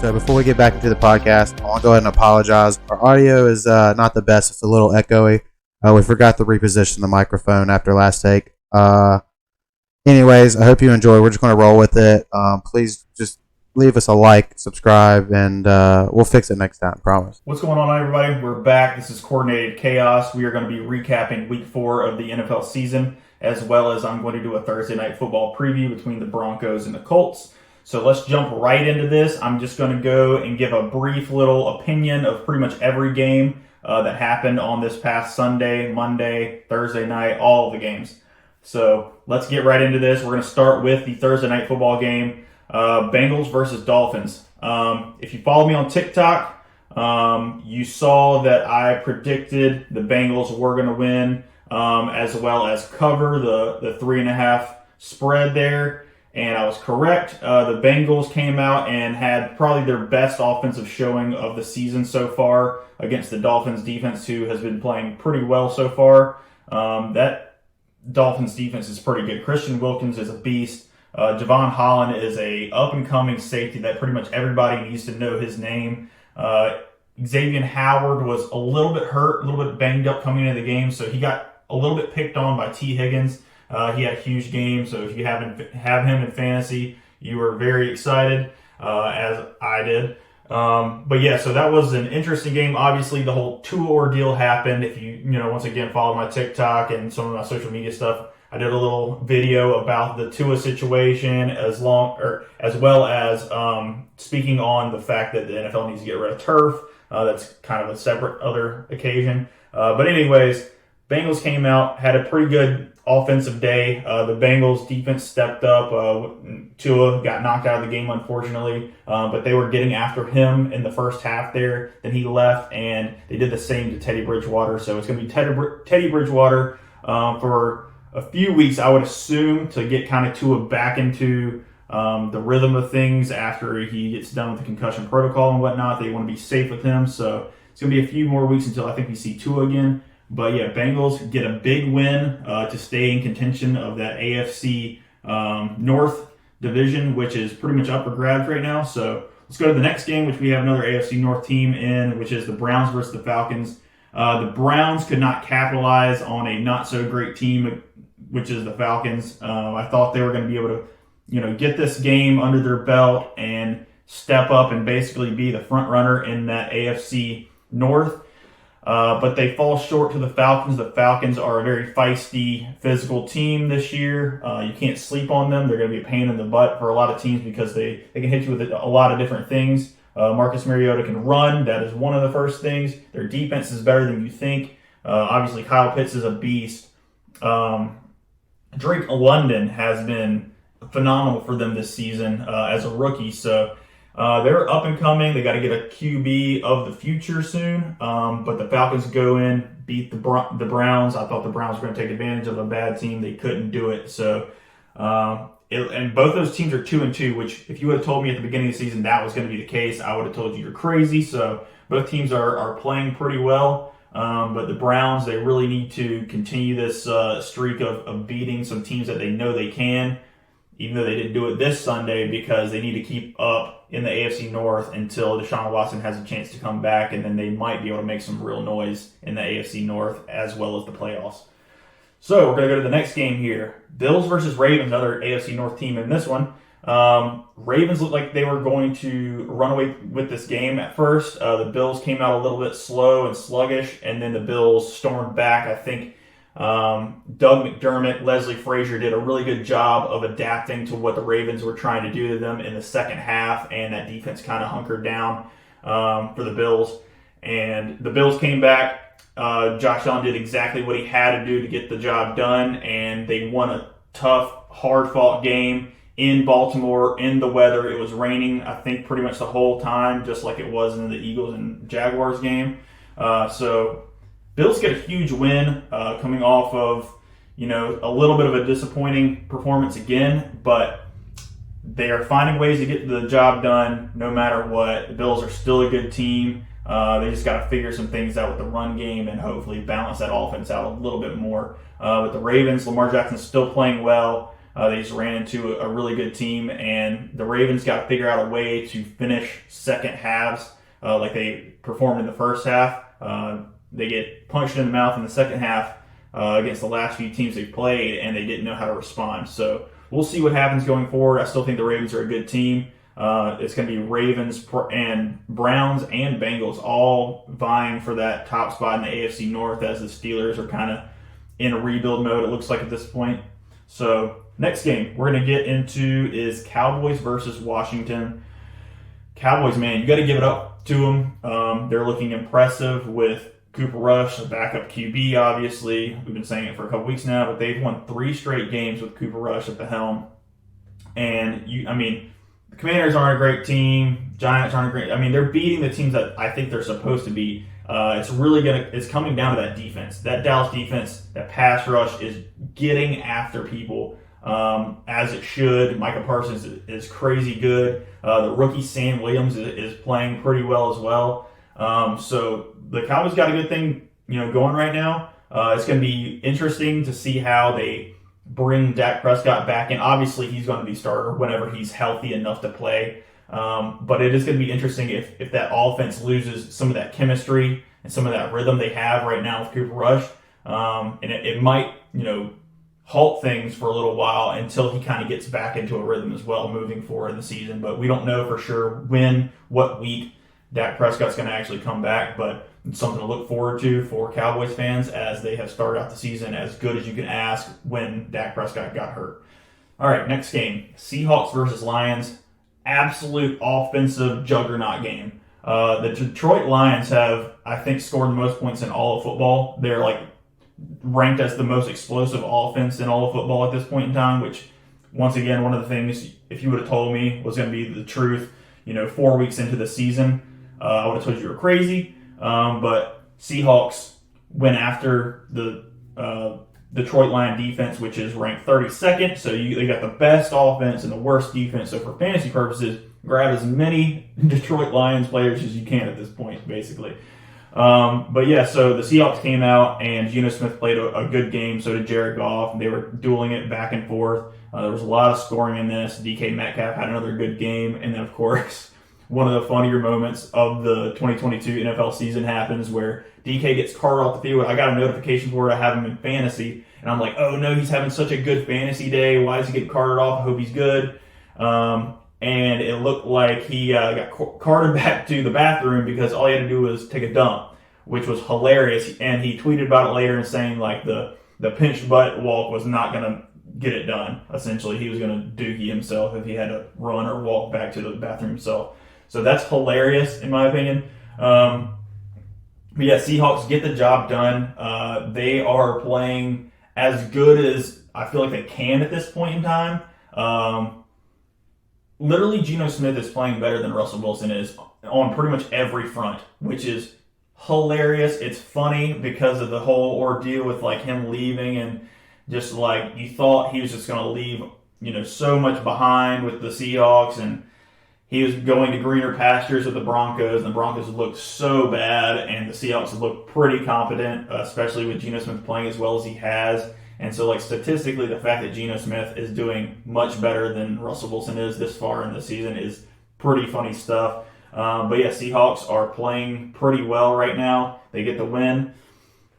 So before we get back into the podcast, I want to go ahead and apologize. Our audio is not the best. It's a little echoey. We forgot to reposition the microphone after last take. Anyways, I hope you enjoy. We're just going to roll with it. Please just leave us a like, subscribe, and we'll fix it next time, promise. What's going on, everybody? We're back. This is Coordinated Chaos. We are going to be recapping Week 4 of the NFL season, as well as I'm going to do a Thursday night football preview between the Broncos and the Colts. So let's jump right into this. I'm just going to go and give a brief little opinion of pretty much every game that happened on this past Sunday, Monday, Thursday night, all of the games. So let's get right into this. We're going to start with the Thursday night football game, Bengals versus Dolphins. If you follow me on TikTok, you saw that I predicted the Bengals were going to win, as well as cover the 3.5 spread there. And I was correct. The Bengals came out and had probably their best offensive showing of the season so far against the Dolphins defense, who has been playing pretty well so far. That Dolphins defense is pretty good. Christian Wilkins is a beast. Javon Holland is a up-and-coming safety that pretty much everybody needs to know his name. Xavier Howard was a little bit hurt, a little bit banged up coming into the game, so he got a little bit picked on by T. Higgins. He had a huge game, so if you have him in fantasy, you were very excited, as I did. But yeah, so that was an interesting game. Obviously, the whole Tua ordeal happened. If you once again, follow my TikTok and some of my social media stuff, I did a little video about the Tua situation, as well as speaking on the fact that the NFL needs to get rid of turf. That's kind of a separate other occasion. But anyways, Bengals came out, had a pretty good offensive day. The Bengals defense stepped up. Tua got knocked out of the game, unfortunately, but they were getting after him in the first half there. Then he left, and they did the same to Teddy Bridgewater. So it's going to be Teddy Bridgewater for a few weeks, I would assume, to get kind of Tua back into the rhythm of things after he gets done with the concussion protocol and whatnot. They want to be safe with him. So it's going to be a few more weeks until I think we see Tua again. But yeah, Bengals get a big win to stay in contention of that AFC North division, which is pretty much up for grabs right now. So let's go to the next game, which we have another AFC North team in, which is the Browns versus the Falcons. The Browns could not capitalize on a not-so-great team, which is the Falcons. I thought they were going to be able to, get this game under their belt and step up and basically be the front runner in that AFC North. But they fall short to the Falcons. The Falcons are a very feisty, physical team this year. You can't sleep on them. They're going to be a pain in the butt for a lot of teams because they can hit you with a lot of different things. Marcus Mariota can run. That is one of the first things. Their defense is better than you think. Obviously, Kyle Pitts is a beast. Drake London has been phenomenal for them this season as a rookie. So they're up and coming. They got to get a QB of the future soon. But the Falcons go in, beat the Browns. I thought the Browns were going to take advantage of a bad team. They couldn't do it. So, and both those teams are 2-2, which if you would have told me at the beginning of the season that was going to be the case, I would have told you you're crazy. So both teams are playing pretty well. But the Browns, they really need to continue this streak of beating some teams that they know they can, even though they didn't do it this Sunday, because they need to keep up in the AFC North until Deshaun Watson has a chance to come back, and then they might be able to make some real noise in the AFC North as well as the playoffs. So we're going to go to the next game here. Bills versus Ravens, another AFC North team in this one. Ravens looked like they were going to run away with this game at first. The Bills came out a little bit slow and sluggish, and then the Bills stormed back. I think Doug McDermott, Leslie Frazier did a really good job of adapting to what the Ravens were trying to do to them in the second half, and that defense kind of hunkered down for the Bills. And the Bills came back. Josh Allen did exactly what he had to do to get the job done, and they won a tough, hard-fought game in Baltimore in the weather. It was raining, I think, pretty much the whole time, just like it was in the Eagles and Jaguars game. So Bills get a huge win coming off of, a little bit of a disappointing performance again, but they are finding ways to get the job done no matter what. The Bills are still a good team. They just got to figure some things out with the run game and hopefully balance that offense out a little bit more. But the Ravens, Lamar Jackson's still playing well. They just ran into a really good team, and the Ravens got to figure out a way to finish second halves like they performed in the first half. They get punched in the mouth in the second half against the last few teams they've played, and they didn't know how to respond. So we'll see what happens going forward. I still think the Ravens are a good team. It's going to be Ravens and Browns and Bengals all vying for that top spot in the AFC North, as the Steelers are kind of in a rebuild mode, it looks like, at this point. So next game we're going to get into is Cowboys versus Washington. Cowboys, man, you got to give it up to them. They're looking impressive with Cooper Rush, a backup QB, obviously. We've been saying it for a couple weeks now, but they've won 3 straight games with Cooper Rush at the helm. And, the Commanders aren't a great team. Giants aren't a great... they're beating the teams that I think they're supposed to beat. It's coming down to that defense. That Dallas defense, that pass rush is getting after people as it should. Micah Parsons is crazy good. The rookie Sam Williams is playing pretty well as well. So the Cowboys got a good thing, going right now. It's going to be interesting to see how they bring Dak Prescott back in. Obviously, he's going to be starter whenever he's healthy enough to play. But it is going to be interesting if that offense loses some of that chemistry and some of that rhythm they have right now with Cooper Rush. And it might, halt things for a little while until he kind of gets back into a rhythm as well moving forward in the season. But we don't know for sure what week Dak Prescott's going to actually come back. But it's something to look forward to for Cowboys fans, as they have started out the season as good as you can ask when Dak Prescott got hurt. All right, next game, Seahawks versus Lions. Absolute offensive juggernaut game. The Detroit Lions have, I think, scored the most points in all of football. They're ranked as the most explosive offense in all of football at this point in time, which, once again, one of the things, if you would have told me was going to be the truth, 4 weeks into the season, I would have told you were crazy. But Seahawks went after the Detroit Lion defense, which is ranked 32nd. So they got the best offense and the worst defense. So for fantasy purposes, grab as many Detroit Lions players as you can at this point, basically. But yeah, so the Seahawks came out, and Geno Smith played a good game. So did Jared Goff, and they were dueling it back and forth. There was a lot of scoring in this. DK Metcalf had another good game, and then of course, one of the funnier moments of the 2022 NFL season happens where DK gets carted off the field. I got a notification for it. I have him in fantasy, and I'm like, oh no, he's having such a good fantasy day. Why is he getting carted off? I hope he's good. And it looked like he got carted back to the bathroom because all he had to do was take a dump, which was hilarious. And he tweeted about it later and saying the pinched butt walk was not going to get it done. Essentially, he was going to dookie himself if he had to run or walk back to the bathroom himself. So that's hilarious, in my opinion. But yeah, Seahawks get the job done. They are playing as good as I feel like they can at this point in time. Literally, Geno Smith is playing better than Russell Wilson is on pretty much every front, which is hilarious. It's funny because of the whole ordeal with him leaving, and just you thought he was just going to leave, so much behind with the Seahawks, and he was going to greener pastures with the Broncos, and the Broncos looked so bad, and the Seahawks looked pretty competent, especially with Geno Smith playing as well as he has. And so, statistically, the fact that Geno Smith is doing much better than Russell Wilson is this far in the season is pretty funny stuff. But yeah, Seahawks are playing pretty well right now. They get the win.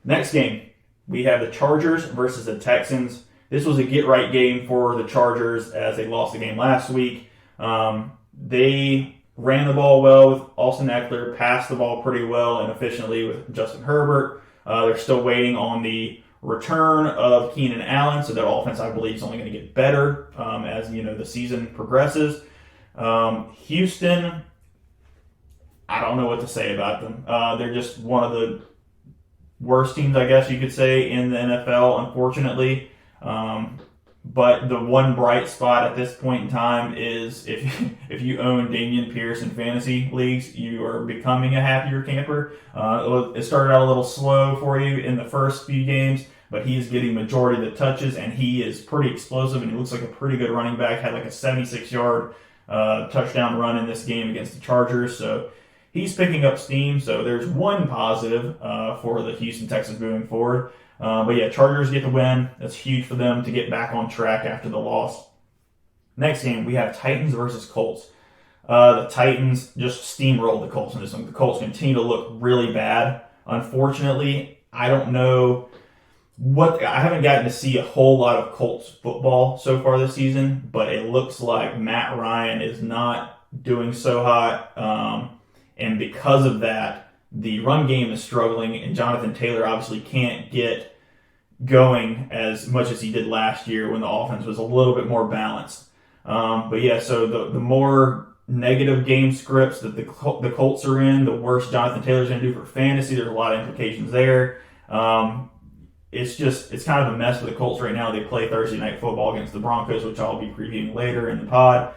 Next game, we have the Chargers versus the Texans. This was a get-right game for the Chargers as they lost the game last week. They ran the ball well with Austin Eckler, passed the ball pretty well and efficiently with Justin Herbert. They're still waiting on the return of Keenan Allen, so that offense, I believe, is only going to get better as the season progresses. Houston, I don't know what to say about them. They're just one of the worst teams, I guess you could say, in the NFL, unfortunately. But the one bright spot at this point in time is if you own Dameon Pierce in fantasy leagues, you are becoming a happier camper. It started out a little slow for you in the first few games, but he is getting majority of the touches, and he is pretty explosive, and he looks like a pretty good running back. Had a 76-yard touchdown run in this game against the Chargers, so he's picking up steam. So there's one positive for the Houston Texans moving forward. But yeah, Chargers get the win. That's huge for them to get back on track after the loss. Next game, we have Titans versus Colts. The Titans just steamrolled the Colts in this one. The Colts continue to look really bad. Unfortunately, I don't know I haven't gotten to see a whole lot of Colts football so far this season, but it looks like Matt Ryan is not doing so hot. And because of that, the run game is struggling, and Jonathan Taylor obviously can't get going as much as he did last year when the offense was a little bit more balanced. But yeah, so the more negative game scripts that the Colts are in, the worse Jonathan Taylor's going to do for fantasy. There's a lot of implications there. It's kind of a mess for the Colts right now. They play Thursday night football against the Broncos, which I'll be previewing later in the pod.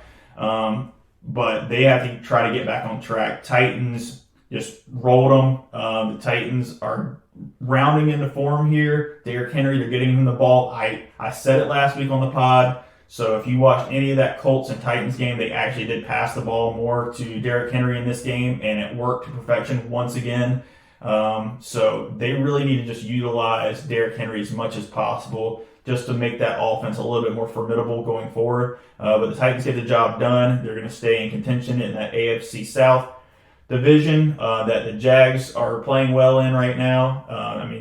But they have to try to get back on track. Titans just rolled them. The Titans are rounding into form here. Derrick Henry, they're getting him the ball. I said it last week on the pod. So if you watched any of that Colts and Titans game, they actually did pass the ball more to Derrick Henry in this game, and it worked to perfection once again. So they really need to just utilize Derrick Henry as much as possible just to make that offense a little bit more formidable going forward. But the Titans get the job done. They're going to stay in contention in that AFC South division that the Jags are playing well in right now.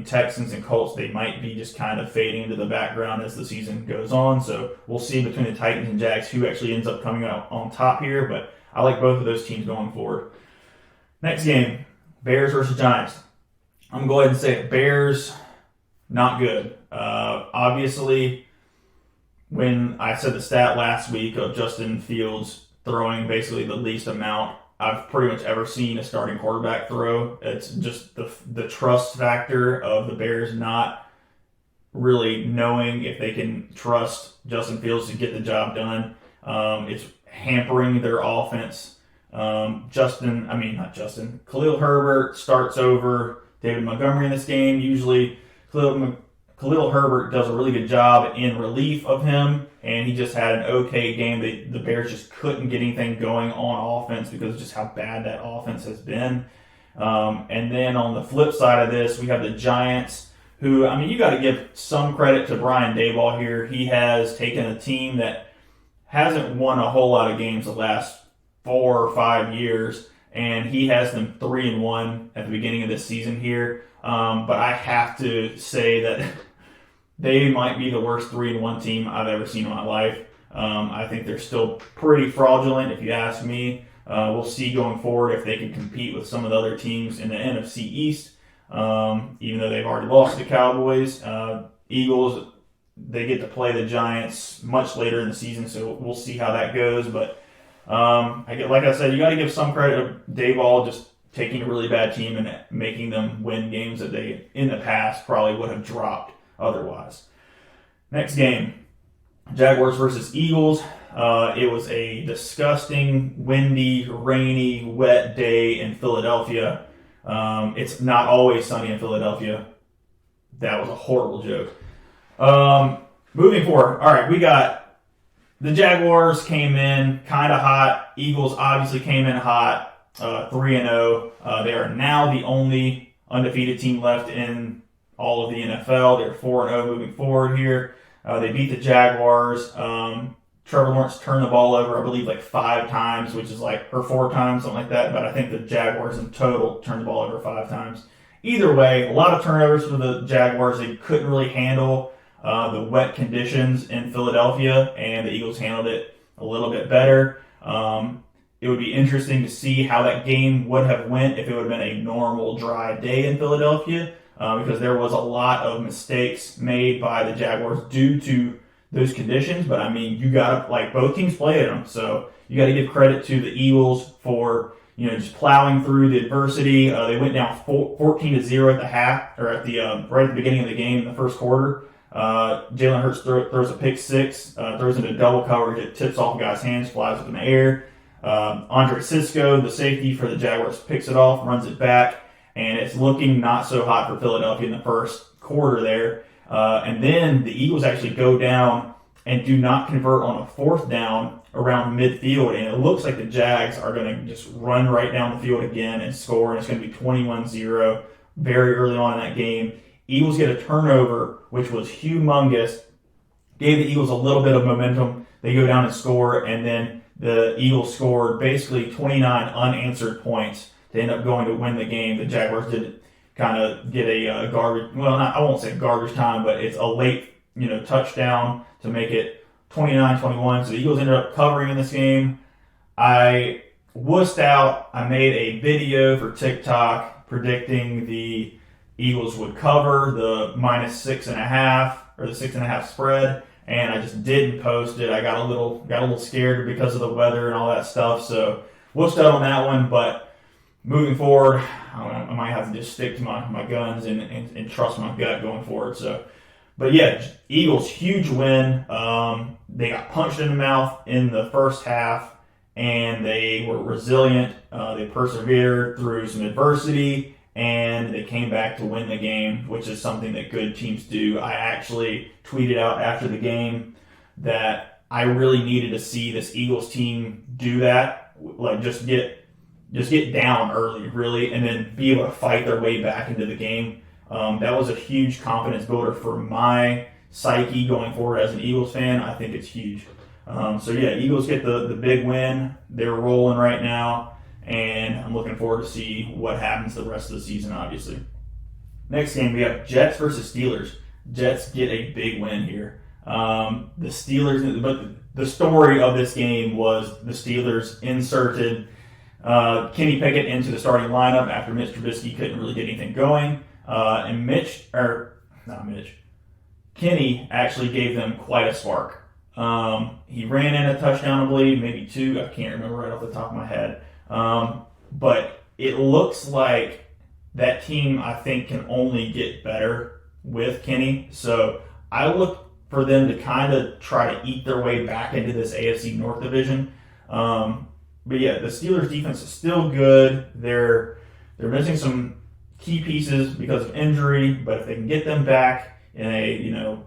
Texans and Colts, they might be just kind of fading into the background as the season goes on. So we'll see between the Titans and Jags who actually ends up coming out on top here. But I like both of those teams going forward. Next game, Bears versus Giants. I'm going to go ahead and say it. Bears, not good. Obviously, when I said the stat last week of Justin Fields throwing basically the least amount I've pretty much ever seen a starting quarterback throw, it's just the trust factor of the Bears not really knowing if they can trust Justin Fields to get the job done. It's hampering their offense. Khalil Herbert starts over David Montgomery in this game. Usually Khalil Herbert does a really good job in relief of him, and he just had an okay game. The Bears just couldn't get anything going on offense because of just how bad that offense has been. And then on the flip side of this, we have the Giants, who, you got to give some credit to Brian Daboll here. He has taken a team that hasn't won a whole lot of games the last 4 or 5 years, and he has them 3-1 at the beginning of this season here. But I have to say that they might be the worst 3-1 team I've ever seen in my life. I think they're still pretty fraudulent, if you ask me. We'll see going forward if they can compete with some of the other teams in the NFC East, even though they've already lost to Cowboys. Eagles, they get to play the Giants much later in the season, so we'll see how that goes. But like I said, you got to give some credit to Daboll just taking a really bad team and making them win games that they, in the past, probably would have dropped otherwise. Next game, Jaguars versus Eagles. It was a disgusting, windy, rainy, wet day in Philadelphia. It's not always sunny in Philadelphia. That was a horrible joke. Moving forward, all right, we got the Jaguars came in kind of hot. Eagles obviously came in hot. 3-0. They are now the only undefeated team left in all of the NFL. They're 4-0 moving forward here. They beat the Jaguars. Trevor Lawrence turned the ball over, I believe, 5 times, or 4 times, something like that. But I think the Jaguars in total turned the ball over 5 times. Either way, a lot of turnovers for the Jaguars. They couldn't really handle the wet conditions in Philadelphia, and the Eagles handled it a little bit better. It would be interesting to see how that game would have went if it would have been a normal dry day in Philadelphia, because there was a lot of mistakes made by the Jaguars due to those conditions. But you got to, both teams played them, so you got to give credit to the Eagles for just plowing through the adversity. They went down 14-0 at the half, or at the right at the beginning of the game in the first quarter. Jalen Hurts throws a pick six, throws into double coverage, it tips off a guy's hands, flies up in the air. Andre Sisco, the safety for the Jaguars, picks it off, runs it back, and it's looking not so hot for Philadelphia in the first quarter there. And then the Eagles actually go down and do not convert on a 4th down around midfield, and it looks like the Jags are going to just run right down the field again and score, and it's going to be 21-0 very early on in that game. Eagles get a turnover, which was humongous, gave the Eagles a little bit of momentum. They go down and score, and then the Eagles scored basically 29 unanswered points to end up going to win the game. The Jaguars did kind of get a garbage, well, I won't say garbage time, but it's a late, touchdown to make it 29-21. So the Eagles ended up covering in this game. I wussed out. I made a video for TikTok predicting the Eagles would cover the -6.5 or the 6.5 spread, and I just didn't post it. I got a little scared because of the weather and all that stuff, so wussed out on that one. But moving forward, I might have to just stick to my guns and trust my gut going forward. So, but yeah, Eagles huge win. They got punched in the mouth in the first half, and they were resilient. They persevered through some adversity, and they came back to win the game, which is something that good teams do. I actually tweeted out after the game that I really needed to see this Eagles team do that, like just get down early, really, and then be able to fight their way back into the game. That was a huge confidence builder for my psyche going forward as an Eagles fan. I think it's huge. So yeah, Eagles get the big win. They're rolling right now, and I'm looking forward to see what happens the rest of the season, obviously. Next game, we have Jets versus Steelers. Jets get a big win here. The Steelers, but the story of this game was the Steelers inserted Kenny Pickett into the starting lineup after Mitch Trubisky couldn't really get anything going. And Kenny actually gave them quite a spark. He ran in a touchdown, I believe, maybe two. I can't remember right off the top of my head. But it looks like that team, I think, can only get better with Kenny. So I look for them to kind of try to eat their way back into this AFC North division. But yeah, the Steelers defense is still good. They're missing some key pieces because of injury, but if they can get them back in a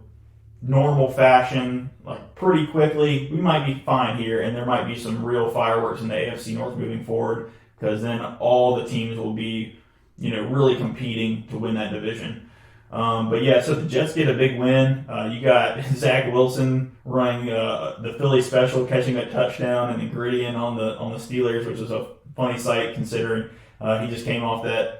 normal fashion, like pretty quickly, we might be fine here, and there might be some real fireworks in the AFC North moving forward, because then all the teams will be really competing to win that division. But yeah, so the Jets get a big win. You got Zach Wilson running the Philly special, catching a touchdown, and then grittying on the Steelers, which is a funny sight considering he just came off that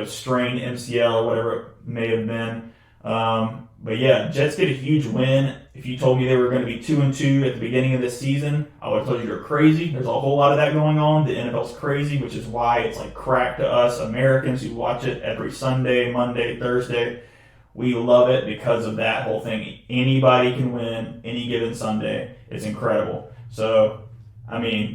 strained MCL or whatever it may have been. But yeah, Jets get a huge win. If you told me they were going to be 2-2 at the beginning of this season, I would have told you you're crazy. There's a whole lot of that going on. The NFL's crazy, which is why it's like crack to us Americans who watch it every Sunday, Monday, Thursday. We love it because of that whole thing. Anybody can win any given Sunday. It's incredible. So,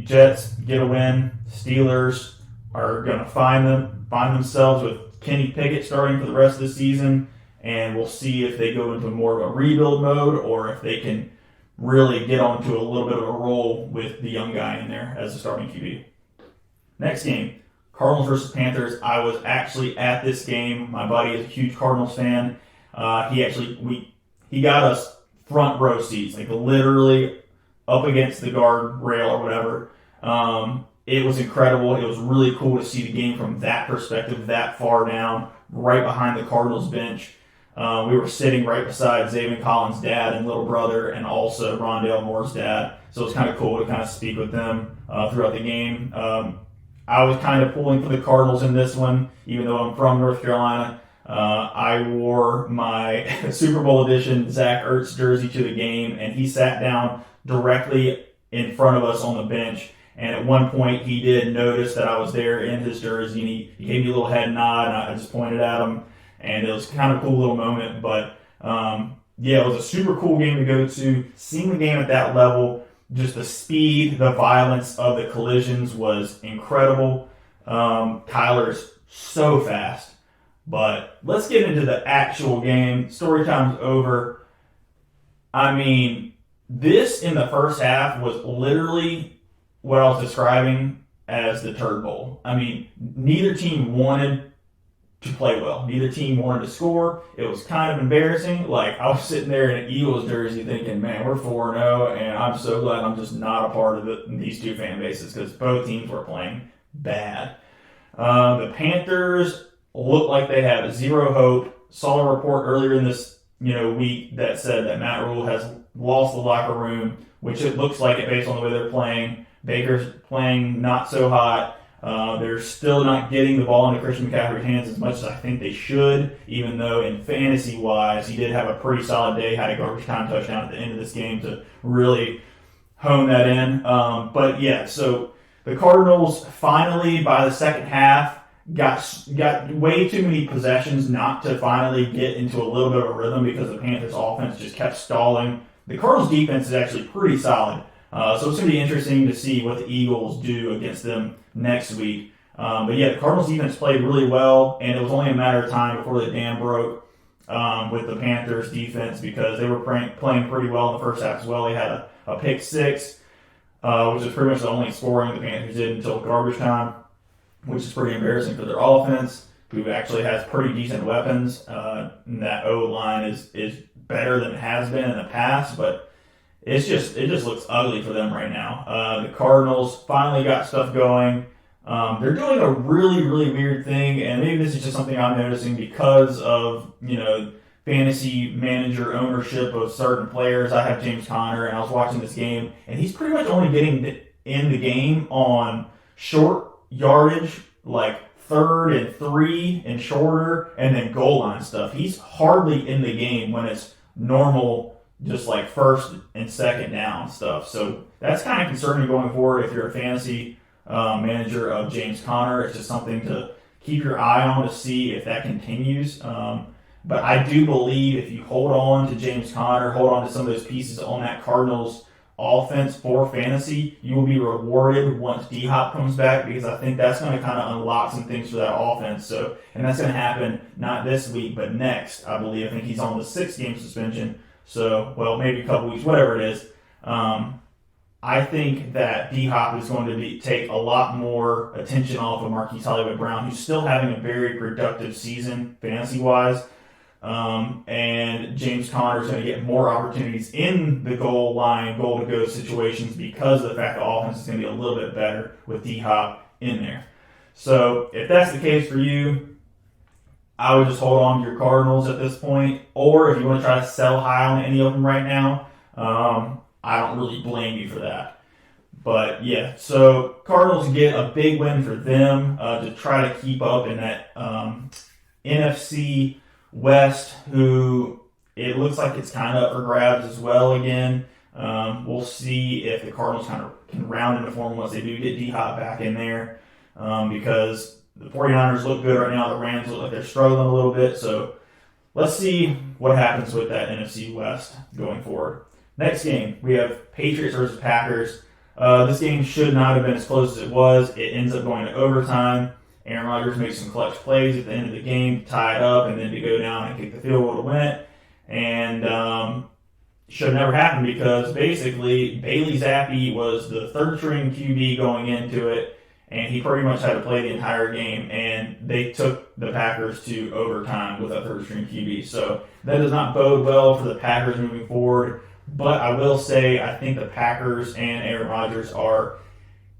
Jets get a win. Steelers are going to find themselves with Kenny Pickett starting for the rest of the season. And we'll see if they go into more of a rebuild mode or if they can really get onto a little bit of a roll with the young guy in there as the starting QB. Next game, Cardinals versus Panthers. I was actually at this game. My buddy is a huge Cardinals fan. He got us front row seats, like literally up against the guardrail or whatever. It was incredible. It was really cool to see the game from that perspective, that far down, right behind the Cardinals bench. We were sitting right beside Zaven Collins' dad and little brother, and also Rondale Moore's dad. So it was kind of cool to kind of speak with them throughout the game. I was kind of pulling for the Cardinals in this one, even though I'm from North Carolina. I wore my Super Bowl edition Zach Ertz jersey to the game, and he sat down directly in front of us on the bench. And at one point, he did notice that I was there in his jersey, and he gave me a little head nod, and I just pointed at him. And it was kind of a cool little moment. But, it was a super cool game to go to. Seeing the game at that level, just the speed, the violence of the collisions was incredible. Kyler's so fast. But let's get into the actual game. Story time's over. This in the first half was literally what I was describing as the Turd Bowl. Neither team wanted to play well. Neither team wanted to score. It was kind of embarrassing. Like, I was sitting there in an Eagles jersey thinking, man, we're 4-0, and I'm so glad I'm just not a part of these two fan bases because both teams were playing bad. The Panthers looked like they had zero hope. saw a report earlier in this week that said that Matt Rule has lost the locker room, which it looks like it based on the way they're playing. Baker's playing not so hot. They're still not getting the ball into Christian McCaffrey's hands as much as I think they should, even though in fantasy-wise, he did have a pretty solid day, had a garbage time touchdown at the end of this game to really hone that in. But yeah, so the Cardinals finally, by the second half, got way too many possessions not to finally get into a little bit of a rhythm because the Panthers' offense just kept stalling. The Cardinals' defense is actually pretty solid. So it's going to be interesting to see what the Eagles do against them next week. But yeah, the Cardinals defense played really well, and it was only a matter of time before the dam broke with the Panthers defense because they were playing pretty well in the first half as well. They had a pick six, which is pretty much the only scoring the Panthers did until garbage time, which is pretty embarrassing for their offense, who actually has pretty decent weapons. And that O-line is better than it has been in the past, but it just looks ugly for them right now. The Cardinals finally got stuff going. They're doing a really, really weird thing, and maybe this is just something I'm noticing because of, fantasy manager ownership of certain players. I have James Conner, and I was watching this game, and he's pretty much only getting in the game on short yardage, like 3rd and 3 and shorter, and then goal line stuff. He's hardly in the game when it's normal, just like 1st and 2nd down stuff. So that's kind of concerning going forward if you're a fantasy manager of James Conner. It's just something to keep your eye on to see if that continues. But I do believe if you hold on to James Conner, hold on to some of those pieces on that Cardinals offense for fantasy, you will be rewarded once D-Hop comes back, because I think that's going to kind of unlock some things for that offense. So, and that's going to happen not this week, but next, I believe. I think he's on the 6-game suspension. So, well, maybe a couple weeks, whatever it is. I think that D-Hop is going to take a lot more attention off of Marquise Hollywood-Brown, who's still having a very productive season fantasy-wise. And James Conner is going to get more opportunities in the goal line, goal-to-go situations because of the fact the offense is going to be a little bit better with D-Hop in there. So if that's the case for you, I would just hold on to your Cardinals at this point. Or if you want to try to sell high on any of them right now, I don't really blame you for that. But yeah, so Cardinals get a big win for them to try to keep up in that NFC West, who it looks like it's kind of up for grabs as well again. We'll see if the Cardinals kind of can round into form once they do get D-Hop back in there, because the 49ers look good right now. The Rams look like they're struggling a little bit. So let's see what happens with that NFC West going forward. Next game, we have Patriots versus Packers. This game should not have been as close as it was. It ends up going to overtime. Aaron Rodgers makes some clutch plays at the end of the game to tie it up and then to go down and kick the field goal to win it. And should have never happened because basically Bailey Zappi was the third-string QB going into it, and he pretty much had to play the entire game. And they took the Packers to overtime with a third-string QB. So that does not bode well for the Packers moving forward. But I will say I think the Packers and Aaron Rodgers are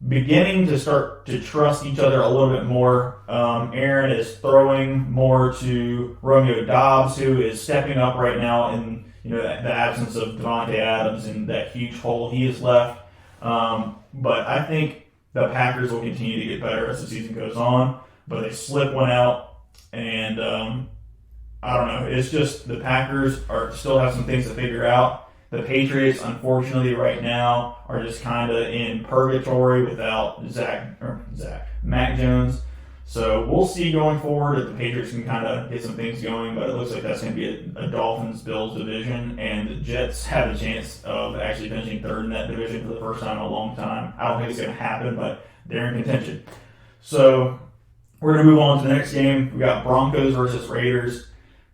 beginning to start to trust each other a little bit more. Aaron is throwing more to Romeo Doubs, who is stepping up right now in the absence of Devontae Adams and that huge hole he has left. But I think the Packers will continue to get better as the season goes on. But they slip one out, and I don't know. It's just the Packers still have some things to figure out. The Patriots, unfortunately, right now are just kind of in purgatory without Mac Jones. So we'll see going forward if the Patriots can kind of get some things going, but it looks like that's going to be a Dolphins-Bills division, and the Jets have a chance of actually finishing third in that division for the first time in a long time. I don't think it's going to happen, but they're in contention. So we're going to move on to the next game. We got Broncos versus Raiders.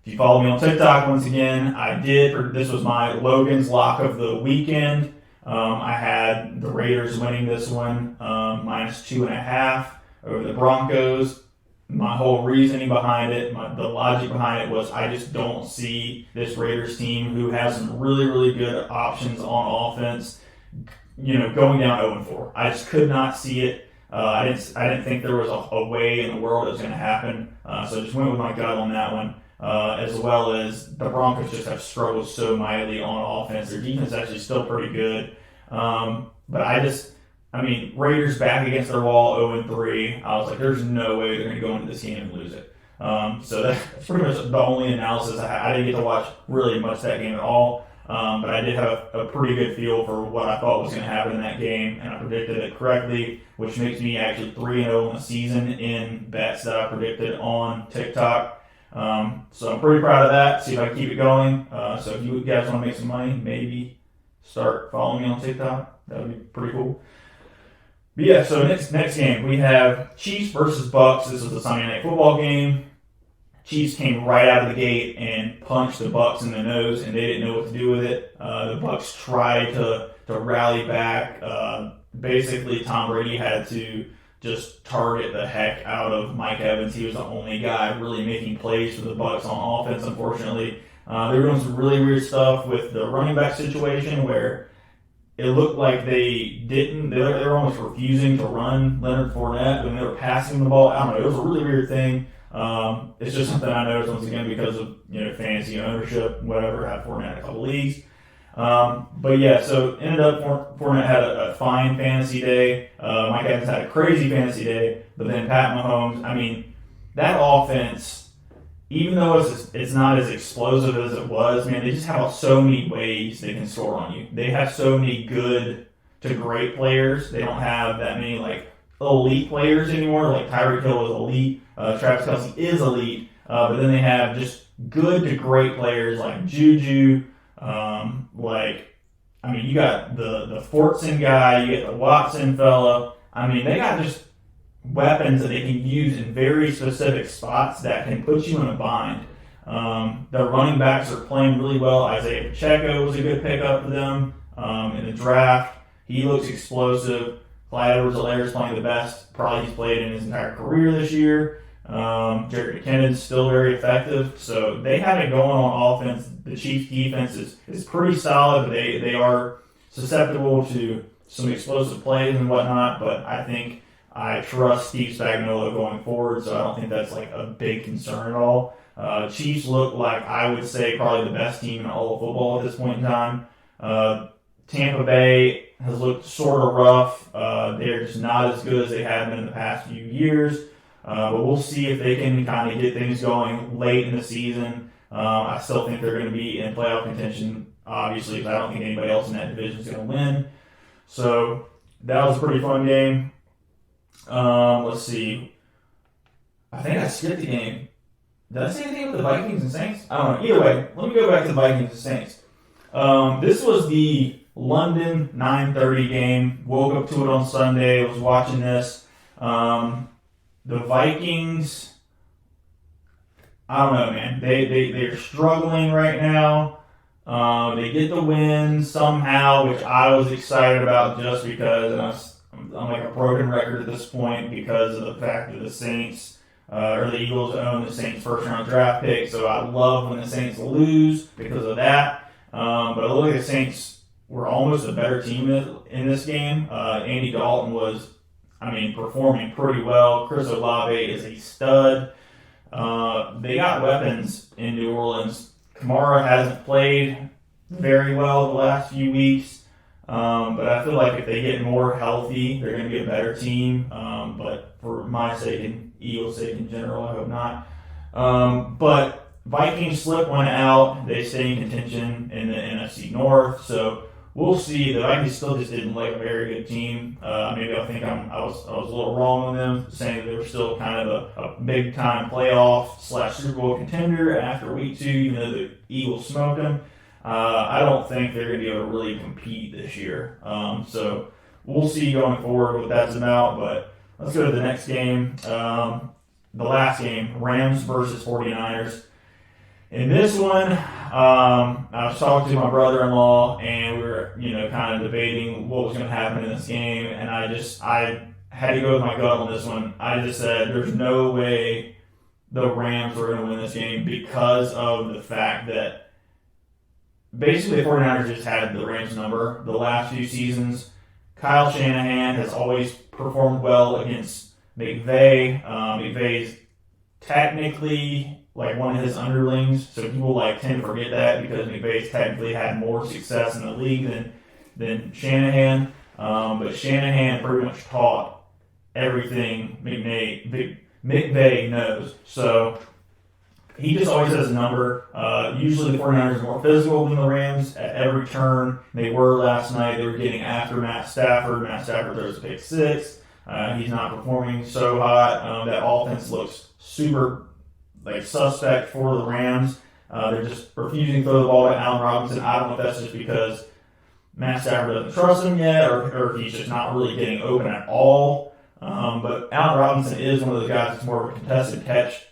If you follow me on TikTok, once again, I did. This was my Logan's lock of the weekend. I had the Raiders winning this one, -2.5 over the Broncos. My whole reasoning behind it, the logic behind it was I just don't see this Raiders team, who has some really, really good options on offense, going down 0-4. I just could not see it. I didn't think there was a way in the world it was going to happen. So I just went with my gut on that one. as well as the Broncos just have struggled so mightily on offense. Their defense is actually still pretty good. But Raiders back against their wall 0-3. I was like, there's no way they're going to go into this game and lose it. So that's pretty much the only analysis I didn't get to watch really much that game at all. But I did have a pretty good feel for what I thought was going to happen in that game, and I predicted it correctly, which makes me actually 3-0 in the season in bets that I predicted on TikTok. So I'm pretty proud of that. See if I can keep it going. So if you guys want to make some money, maybe start following me on TikTok. That would be pretty cool. But yeah, so next game we have Chiefs versus Bucks. This was a Sunday Night Football game. Chiefs came right out of the gate and punched the Bucks in the nose, and they didn't know what to do with it. The Bucks tried to rally back. Basically, Tom Brady had to just target the heck out of Mike Evans. He was the only guy really making plays for the Bucks on offense, unfortunately. They were doing some really weird stuff with the running back situation where it looked like they were almost refusing to run Leonard Fournette when they were passing the ball. I don't know. It was a really weird thing. It's just something I noticed once again because of fantasy ownership, whatever. I had Fournette in a couple leagues. But yeah, so ended up Fournette had a fine fantasy day. Mike Evans had a crazy fantasy day. But then Pat Mahomes, that offense, even though it's not as explosive as it was, man, they just have so many ways they can score on you. They have so many good to great players. They don't have that many elite players anymore. Like Tyreek Hill is elite. Travis Kelce is elite. But then they have just good to great players like Juju. You got the Fortson guy. You get the Watson fella. They got just weapons that they can use in very specific spots that can put you in a bind. Their running backs are playing really well. Isaiah Pacheco was a good pickup for them in the draft. He looks explosive. Clyde Edwards-Helaire is playing the best probably he's played in his entire career this year. Jerick McKinnon's still very effective. So they have it going on offense. The Chiefs defense is pretty solid, but they are susceptible to some explosive plays and whatnot. But I think I trust Steve Spagnuolo going forward, so I don't think that's a big concern at all. Chiefs look like, I would say, probably the best team in all of football at this point in time. Tampa Bay has looked sort of rough. They're just not as good as they have been in the past few years. But we'll see if they can kind of get things going late in the season. I still think they're going to be in playoff contention, obviously, because I don't think anybody else in that division is going to win. So that was a pretty fun game. Let's see. I think I skipped the game. Did I say anything with the Vikings and Saints? I don't know. Either way, let me go back to the Vikings and Saints. This was the London 9:30 game. Woke up to it on Sunday. Was watching this. The Vikings, I don't know, man. They're struggling right now. They get the win somehow, which I was excited about just because, and I'm like a broken record at this point because of the fact that the Saints or the Eagles own the Saints' first-round draft pick. So I love when the Saints lose because of that. But I look at the Saints were almost a better team in this game. Andy Dalton was, performing pretty well. Chris Olave is a stud. They got weapons in New Orleans. Kamara hasn't played very well the last few weeks. But I feel like if they get more healthy, they're going to be a better team. But for my sake and Eagles' sake in general, I hope not. But Vikings slip one out. They stay in contention in the NFC North. So we'll see. The Vikings still just didn't look like a very good team. Maybe I think I was a little wrong on them, saying that they were still kind of a big time playoff / Super Bowl contender after week 2, even though the Eagles smoked them. I don't think they're going to be able to really compete this year. So we'll see going forward what that's about. But let's go to the next game. The last game, Rams versus 49ers. In this one, I was talking to my brother-in-law, and we were, kind of debating what was going to happen in this game. And I had to go with my gut on this one. I just said there's no way the Rams were going to win this game because of the fact that basically the 49ers just had the Rams number the last few seasons. Kyle Shanahan has always performed well against McVay. McVay's technically like one of his underlings, so people like tend to forget that because McVay's technically had more success in the league than Shanahan. But Shanahan pretty much taught everything McVay knows. So he just always has a number. Usually the 49ers are more physical than the Rams at every turn. They were last night. They were getting after Matt Stafford. Matt Stafford throws a pick six. He's not performing so hot. That offense looks super suspect for the Rams. They're just refusing to throw the ball to Allen Robinson. I don't know if that's just because Matt Stafford doesn't trust him yet, or if he's just not really getting open at all. But Allen Robinson is one of those guys that's more of a contested catch,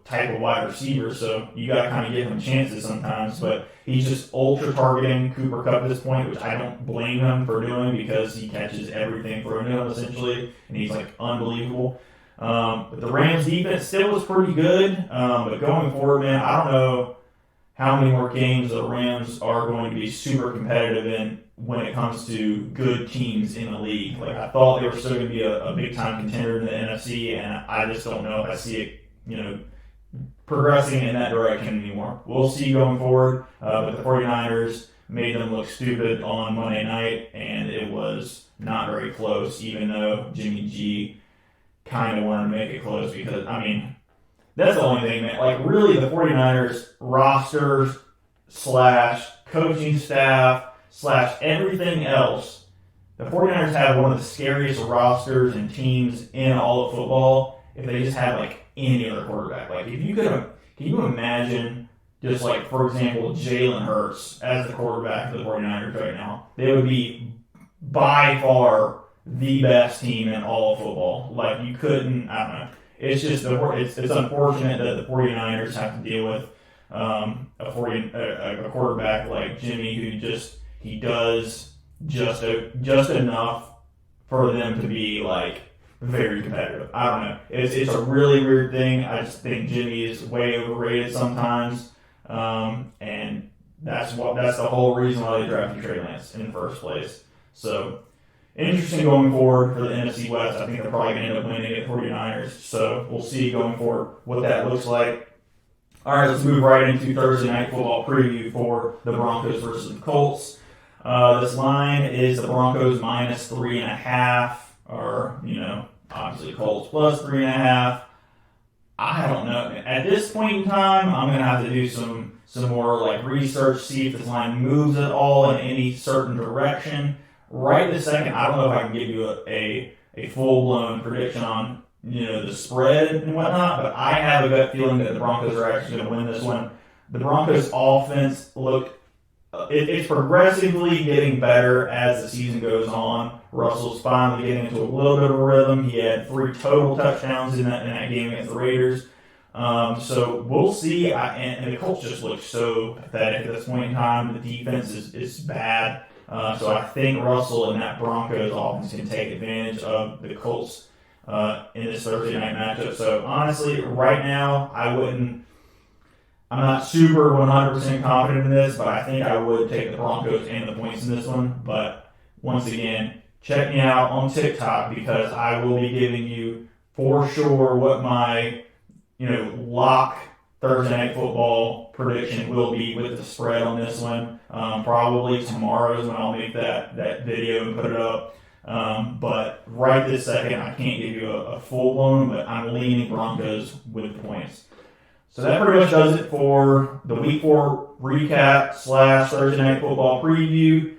type of wide receiver. So you got to kind of give him chances sometimes. But he's just ultra targeting Cooper Kupp at this point, which I don't blame him for doing because he catches everything thrown to him essentially, and he's unbelievable. But the Rams defense still was pretty good. But going forward, man, I don't know how many more games the Rams are going to be super competitive in when it comes to good teams in the league. I thought they were still going to be a big-time contender in the NFC, and I just don't know if I see it, progressing in that direction anymore. We'll see going forward, but the 49ers made them look stupid on Monday night, and it was not very close, even though Jimmy G kind of wanted to make it close because, that's the only thing, man. Really, the 49ers rosters / coaching staff / everything else, the 49ers have one of the scariest rosters and teams in all of football if they just had, any other quarterback. If you can you imagine just, for example, Jalen Hurts as the quarterback of the 49ers right now? They would be by far the best team in all of football. You couldn't, I don't know. It's just it's unfortunate that the 49ers have to deal with a quarterback like Jimmy who he does just enough for them to be very competitive. I don't know. It's a really weird thing. I just think Jimmy is way overrated sometimes, and that's the whole reason why they drafted Trey Lance in the first place. So interesting going forward for the NFC West. I think they're probably going to end up winning at 49ers. So we'll see going forward what that looks like. All right, let's move right into Thursday Night Football preview for the Broncos versus the Colts. This line is the Broncos minus 3.5, or, obviously Colts plus 3.5. I don't know. At this point in time, I'm going to have to do some more research, see if this line moves at all in any certain direction. Right this second, I don't know if I can give you a full-blown prediction on the spread and whatnot, but I have a gut feeling that the Broncos are actually going to win this one. The Broncos' offense it's progressively getting better as the season goes on. Russell's finally getting into a little bit of a rhythm. He had 3 total touchdowns in that game against the Raiders. So we'll see. And the Colts just look so pathetic at this point in time. The defense is bad. So I think Russell and that Broncos offense can take advantage of the Colts in this Thursday night matchup. So honestly, right now, I'm not super 100% confident in this, but I think I would take the Broncos and the points in this one. But once again, check me out on TikTok because I will be giving you for sure what my lock Thursday Night Football prediction will be with the spread on this one. Probably tomorrow is when I'll make that video and put it up. But right this second, I can't give you a full-blown, but I'm leaning Broncos with the points. So that pretty much does it for the Week 4 recap / Thursday Night Football preview.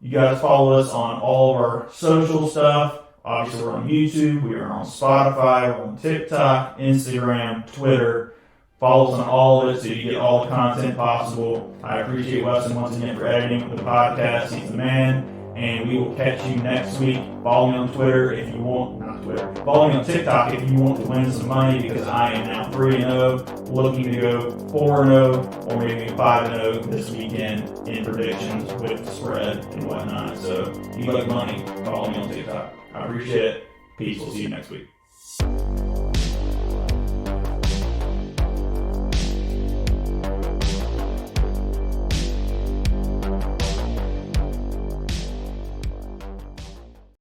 You guys follow us on all of our social stuff. Obviously, we're on YouTube. We are on Spotify. We're on TikTok, Instagram, Twitter. Follow us on all of it so you get all the content possible. I appreciate Weston once again for editing the podcast. He's the man. And we will catch you next week. Follow me on Twitter if you want, not Twitter. Follow me on TikTok if you want to win some money because I am now 3-0, looking to go 4-0 or maybe 5-0 this weekend in predictions with the spread and whatnot. So if you like money, follow me on TikTok. I appreciate it. Peace. We'll see you next week.